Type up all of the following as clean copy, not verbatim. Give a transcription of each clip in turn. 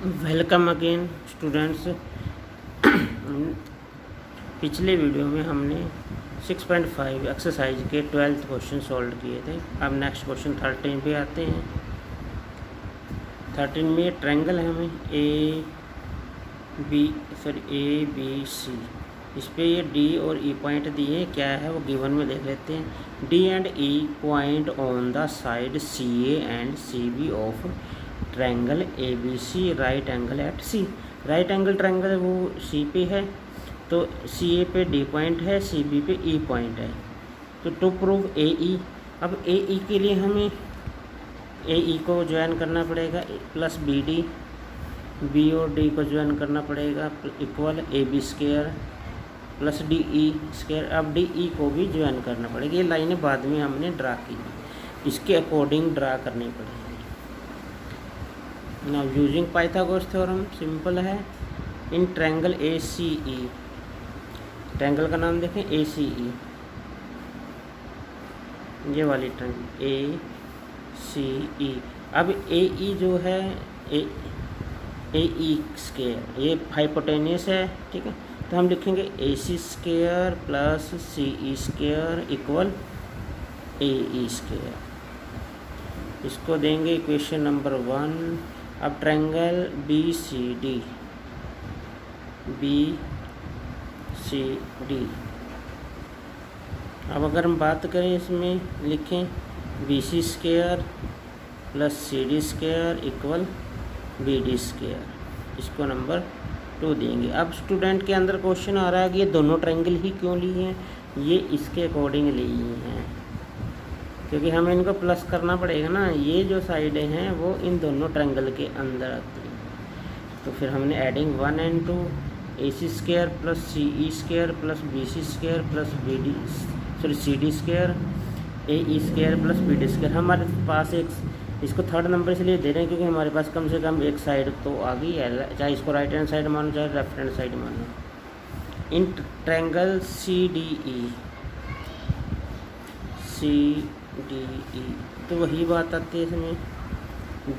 Welcome again students. पिछले video में हमने 6.5 एक्सरसाइज के 12th क्वेश्चन सॉल्व किए थे। अब नेक्स्ट क्वेश्चन 13 पे आते हैं। 13 में ट्रायंगल है हमें ए बी सी। इस पे ये डी और ई पॉइंट दिए, क्या है वो गिवन में देख लेते हैं। D and E point on the side C A and C B of triangle A B C right angle at C. Right angle triangle वो सी पे है, तो सी ए पे डी पॉइंट है, सी बी पे ई पॉइंट है। तो टू प्रूव ए ई, अब ए ई के लिए हमें ए ई को ज्वाइन करना पड़ेगा प्लस बी डी, बी और डी को ज्वाइन करना पड़ेगा equal A B square plus D E square. अब डी ई को भी ज्वाइन करना पड़ेगा। ये लाइनें बाद में हमने ड्रा की, इसके अकॉर्डिंग ड्रा करनी पड़ेगी। Now using Pythagoras theorem, simple है। इन triangle A C E, triangle का नाम देखें ए सी ई, ये वाली ट्रायंगल ए सी ई। अब ए ई जो है ए ई स्क्वायर, ये हाइपोटेनियस है, ठीक है। तो हम लिखेंगे ए C square plus C E square equal ए ई स्क्वायर। इसको देंगे इक्वेशन नंबर 1। अब ट्रायंगल बी सी डी, अब अगर हम बात करें इसमें लिखें B C square plus C D square equal B D square. इसको नंबर 2 देंगे। अब स्टूडेंट के अंदर क्वेश्चन आ रहा है कि ये दोनों ट्रायंगल ही क्यों लिए हैं। ये इसके अकॉर्डिंग लिए हैं, क्योंकि हमें इनको प्लस करना पड़ेगा ना। ये जो साइडें हैं वो इन दोनों ट्रायंगल के अंदर आती हैं। तो फिर हमने adding 1 and 2 A C square plus C E square plus B C square plus B D C D square A E square plus B D square. हमारे पास एक, इसको थर्ड नंबर इसलिए दे रहे हैं क्योंकि हमारे पास कम से कम एक साइड तो आ गई है, चाहे इसको राइट हैंड साइड मानो चाहे लेफ्ट हैंड साइड मानो। In triangle C D E, तो वही बात आती है इसमें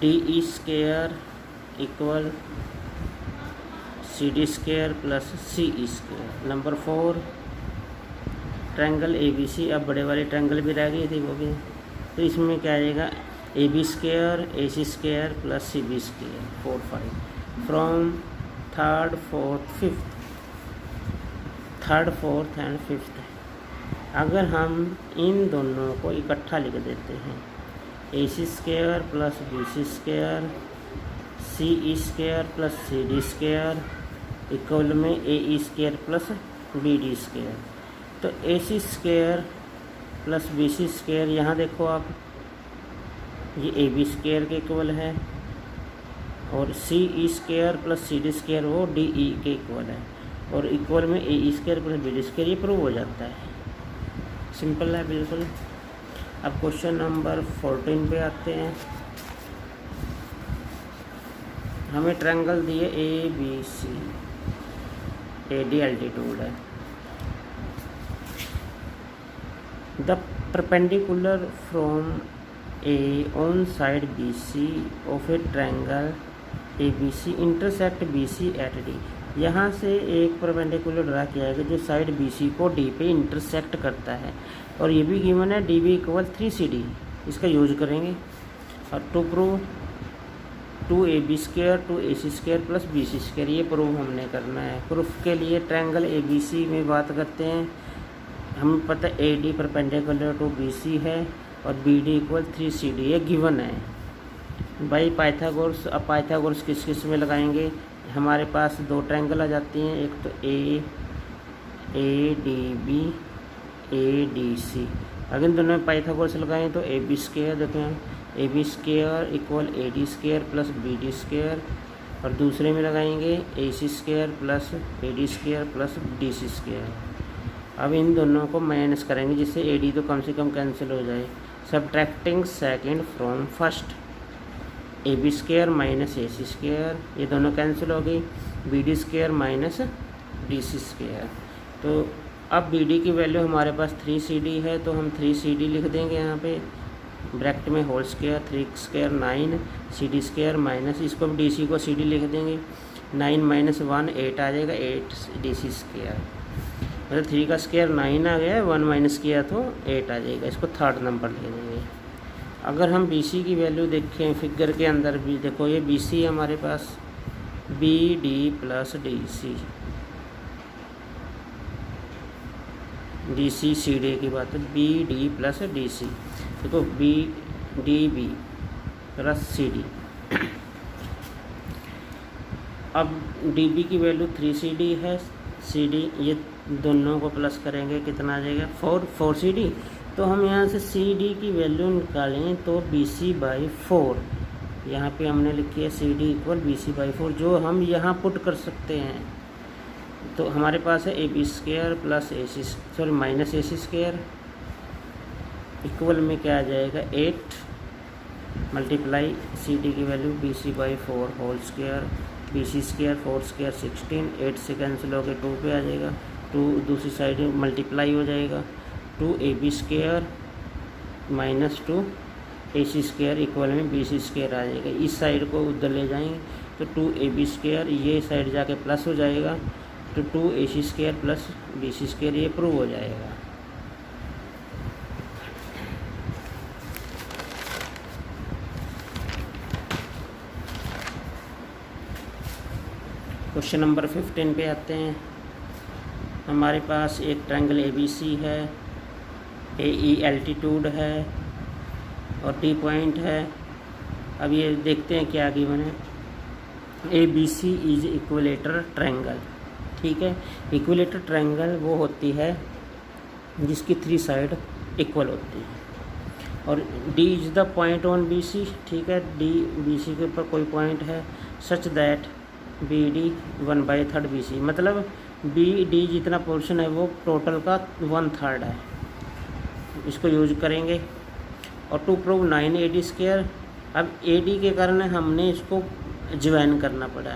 D E square equal C D square plus C E square. Number 4 triangle A B C. अब बड़े वाली ट्रायंगल भी रह गई थी वो भी, तो इसमें क्या आएगा A B square A C square plus C B square 4 5 from third fourth and fifth. अगर हम इन दोनों को इकट्ठा लिख देते हैं A C square plus B C square C E square plus C D square equal में A E square plus B D square. तो A C square plus B C square, यहाँ देखो आप, ये ए बी स्क्वायर के इक्वल है, और C E square plus C D square वो डी ई के इक्वल है, और इक्वल में A E square plus B D square. ये प्रूव हो जाता है, सिंपल है बिल्कुल। अब क्वेश्चन नंबर 14 पे आते हैं। हमें ट्रायंगल दिए A B C, A D altitude है। The perpendicular from A on side B C of a triangle A B C intersect B C at D. यहाँ से एक परपेंडिकुलर ड्रा किया है जो साइड बी सी को डी पे इंटरसेक्ट करता है, और ये भी गिवन है डी बी इक्वल 3CD। इसका यूज करेंगे और to prove 2AB square 2AC square plus BC square, ये प्रूव हमने करना है। प्रूफ के लिए ट्रायंगल ABC में बात करते हैं। हमें पता है AD परपेंडिकुलर टू BC है और BD इक्वल 3CD, ये गिवन है बाई पाइथागोरस। अब पाइथागोरस किस किस में लगाएंगे, हमारे पास 2 ट्रायंगल आ जाती हैं, एक तो ADB ADC। अगर दोनों में पाइथागोरस लगाएं तो AB स्क्वायर, देखें AB square equal AD square plus BD square, और दूसरे में लगाएंगे AC square plus AD square plus DC square. अब इन दोनों को माइनस करेंगे जिससे AD तो कम से कम कैंसिल हो जाए। Subtracting second from first, AB square minus AC square, ये दोनों कैंसिल हो गई, BD square minus DC square. तो अब BD की वैल्यू हमारे पास 3CD है, तो हम 3CD लिख देंगे यहाँ पे ब्रैकेट में whole square 3 square 9 CD square minus, इसको DC को CD लिख देंगे, 9 माइनस 1 8 आ जाएगा, 8 DC स्क्वायर, मतलब 3 का स्क्वायर 9 आ गया, 1 माइनस किया तो 8 आ जाएगा, इसको थर्ड नंबर ले देंगे। अगर हम BC की वैल्यू देखें फिगर के अंदर भी, देखो ये BC है हमारे पास, BD plus DC, DC CD की बात है, BD प्लस DC, देखो BDB प्लस CD। अब DB की वैल्यू 3CD है, CD ये दोनों को प्लस करेंगे कितना आ जाएगा 4 CD। तो हम यहाँ से CD की वैल्यू निकालें तो BC/4, यहाँ पे हमने लिखी है CD इक्वल BC/4, जो हम यहाँ पुट कर सकते हैं। तो हमारे पास है AB square plus minus AC square equal में क्या आ जाएगा 8 मल्टीप्लाई CD की value BC/4 whole square, BC square 4 square 16, 8 से कैंसिल होकर 2 पे आ जाएगा, 2 दूसरी साइड मल्टीप्लाई हो जाएगा, 2AB square minus 2AC square equal में BC स्क्वायर आ जाएगा। इस साइड को उधर ले जाएंगे तो 2AB स्क्वायर ये साइड जाके प्लस हो जाएगा, तो 2AC square plus BC square ये प्रूव हो जाएगा। क्वेश्चन नंबर 15 पे आते हैं। हमारे पास एक ट्रायंगल ABC है, AE एल्टीट्यूड है और D पॉइंट है। अब ये देखते हैं क्या गिवन है। ABC इज इक्विलेटर ट्रायंगल, ठीक है। इक्विलेटर ट्रायंगल वो होती है जिसकी 3 साइड इक्वल होती है, और D is the point on BC, ठीक है। D BC के ऊपर कोई पॉइंट है सच दैट BD 1/3 BC, मतलब BD जितना पोर्शन है वो टोटल का 1/3 है, इसको यूज करेंगे। और टू प्रूव 9 AD स्क्वायर, अब AD के कारण हमने इसको ज्वाइन करना पड़ा,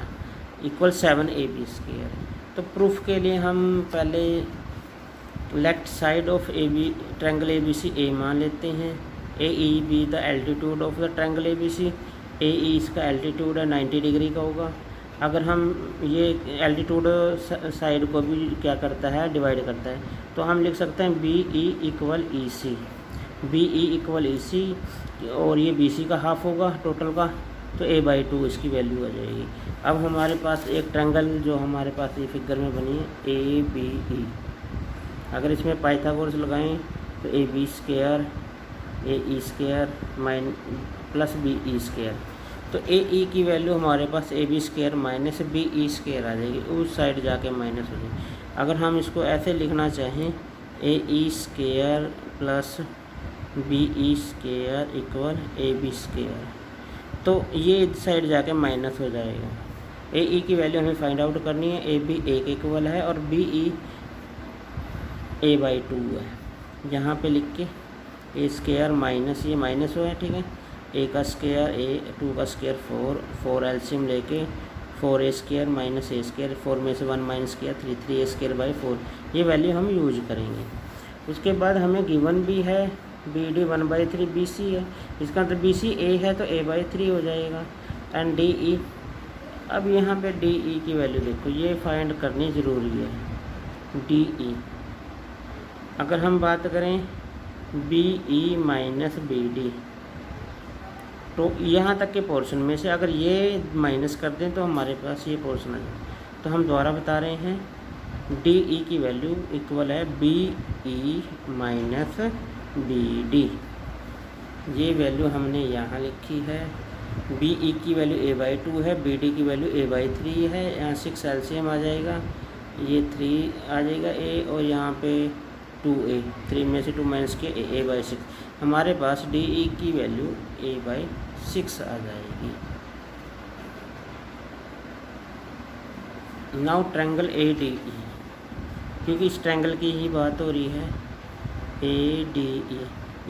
इक्वल 7 AB स्क्वायर। तो प्रूफ के लिए हम पहले left side of AB triangle ABC A मान लेते हैं, AE be the altitude of the triangle ABC, AE इसका एल्टीट्यूड है 90 डिग्री का होगा। अगर हम ये एल्टीट्यूड साइड को भी क्या करता है डिवाइड करता है, तो हम लिख सकते हैं BE equal EC, BE equal EC, और ये BC का हाफ होगा टोटल का, तो A/2 इसकी वैल्यू आ जाएगी। अब हमारे पास एक ट्रायंगल जो हमारे पास ये फिगर में बनी है ABE, अगर इसमें पाइथागोरस लगाएं तो AB square AE square plus BE square, तो AE की वैल्यू हमारे पास AB square minus BE square आ जाएगी, उस साइड जाके माइनस हो जाएगी। अगर हम इसको ऐसे लिखना चाहें AE square plus BE square equal AB square, तो ये इस साइड जाके माइनस हो जाएगा। AE की वैल्यू हमें फाइंड आउट करनी है, AB 1 इक्वल है और BE A/2 है। यहाँ पे लिख के A स्क्वायर माइनस ये माइनस हो है, ठीक है। A का स्क्वायर A, 2 का स्क्वायर 4 एलसीएम लेके 4A square minus A square, 4 में से 1 माइनस किया 3A स्क्वायर/4, ये वैल्यू हम यूज करेंगे। उसके बाद हमें गिवन भी है BD 1/3 BC है, इसका मतलब BC A है तो A/3 हो जाएगा, एंड DE। अब यहाँ पे DE की वैल्यू देखो, ये फाइंड करनी ज़रूरी है। DE अगर हम बात करें BE माइनस BD, तो यहाँ तक के पोर्शन में से अगर ये माइनस कर दें तो हमारे पास ये पोर्शन आ जाए। तो हम दोबारा बता रहे हैं DE की वैल्यू इक्वल है BE माइनस BD, ये वैल्यू हमने यहाँ लिखी है। BE की वैल्यू A/2 है, BD की वैल्यू A/3 है, यहाँ 6 एलसीएम आ जाएगा, ये 3 आ जाएगा A, और यहाँ पे 2A, 3 में से 2 माइनस किया A/6, हमारे पास DE की वैल्यू A/6 आ जाएगी। नाउ ट्रायंगल ADE, क्योंकि इस ट्रायंगल की ही बात हो रही है ADE,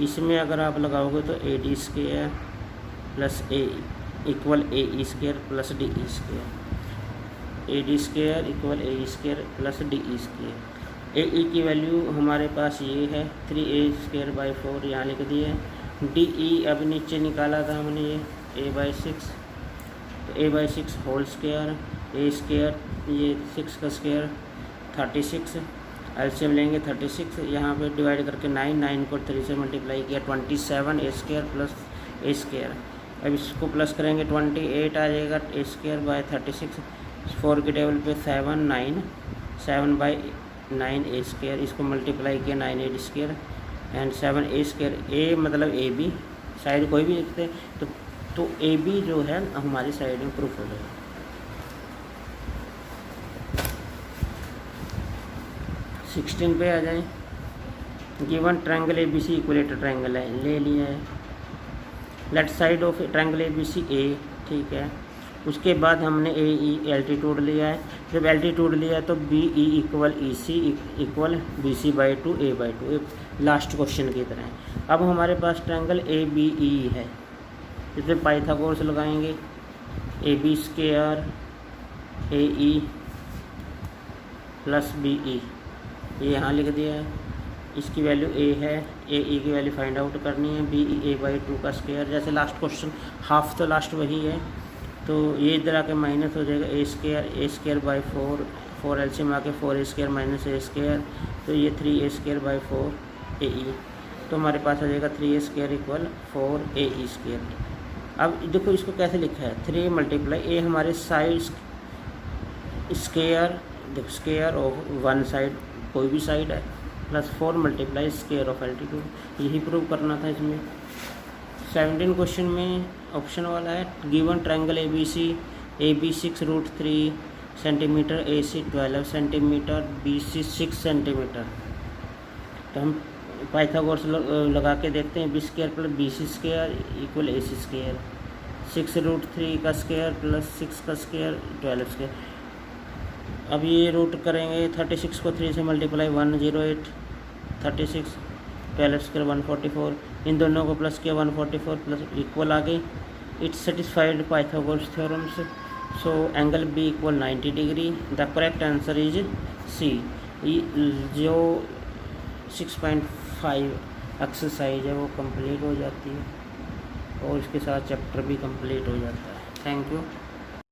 इसमें अगर आप लगाओगे तो AD square plus A equal AE square plus DE square, AD square equal AE square plus DE square. AE की वैल्यू हमारे पास ये है 3A स्क्वायर/4, यहाँ लिख दिए। डी ई अभी नीचे निकाला था हमने, ये a/6, तो a/6 होल स्क्वायर, ए स्क्वायर ये 6 का स्क्वायर 36, एलसीएम लेंगे 36, यहाँ पे डिवाइड करके 9 को 3 से मल्टीप्लाई किया 27 a square plus A square. अब इसको प्लस करेंगे 28 आ जाएगा ए स्क्वायर बाय 36, 4 के टेबल पे 7 ए स्क्वायर, इसको मल्टीप्लाई किया 9 8 स्क्वायर एंड 7 ए स्क्वायर। ए मतलब ए बी, साइड कोई भी लिखते तो ए बी जो है हमारी साइड में प्रूफ हो जाएगा। सिक्सटीन पे आ जाए। Given triangle A B C equilateral triangle है, ले लिया है। Left side of triangle A B C A, ठीक है। उसके बाद हमने ए ई एल्टीट्यूड लिया है। जब एल्टीट्यूड लिया है तो B E equal E C equal B C by 2 A by 2, last question की तरह है। अब हमारे पास ट्रायंगल ए बी ई है, इसमें पाइथागोरस लगाएंगे। A B square A E plus B E, ये यहाँ लिख दिया है। इसकी वैल्यू ए है, ए ई की वैल्यू फाइंड आउट करनी है। बी ई ए बाई 2 का स्क्वायर, जैसे लास्ट क्वेश्चन हाफ तो लास्ट वही है, तो ये इधर आके माइनस हो जाएगा ए स्क्वायर बाई 4 एलसीएम आके 4 ए स्क्वायर माइनस ए स्क्वायर, तो ये 3 ए स्क्वायर बाई 4 ए ई, तो हमारे पास आ जाएगा 3 ए स्क्वायर इक्वल 4 ए ई स्क्वायर। अब देखो इसको कैसे लिखा है, 3 मल्टीप्लाई ए हमारे साइड स्क्वायर, देखो स्क्वायर ऑफ वन साइड कोई भी साइड है, plus 4 multiply square of altitude, यही प्रूव करना था इसमें। 17 क्वेश्चन में ऑप्शन वाला है given triangle A B 6√3 centimetre, A C 12 centimetre, B C 6 centimetre. तो हम पाइथागोरस लगा के देखते हैं। B square plus B C square equal A C square, 6√3 का स्क्वायर प्लस 6 का स्क्वायर 12 स्क्वायर। अब ये रूट करेंगे 36 को 3 से मल्टीप्लाई 108, 36 12 स्क्वायर 144, इन दोनों को प्लस किया 144 प्लस इक्वल आ गई। It's satisfied Pythagoras theorems, so angle B equal 90 degree. The correct answer is C. जो 6.5 एक्सरसाइज है वो कंप्लीट हो जाती है और इसके साथ चैप्टर भी कंप्लीट हो जाता है। Thank you.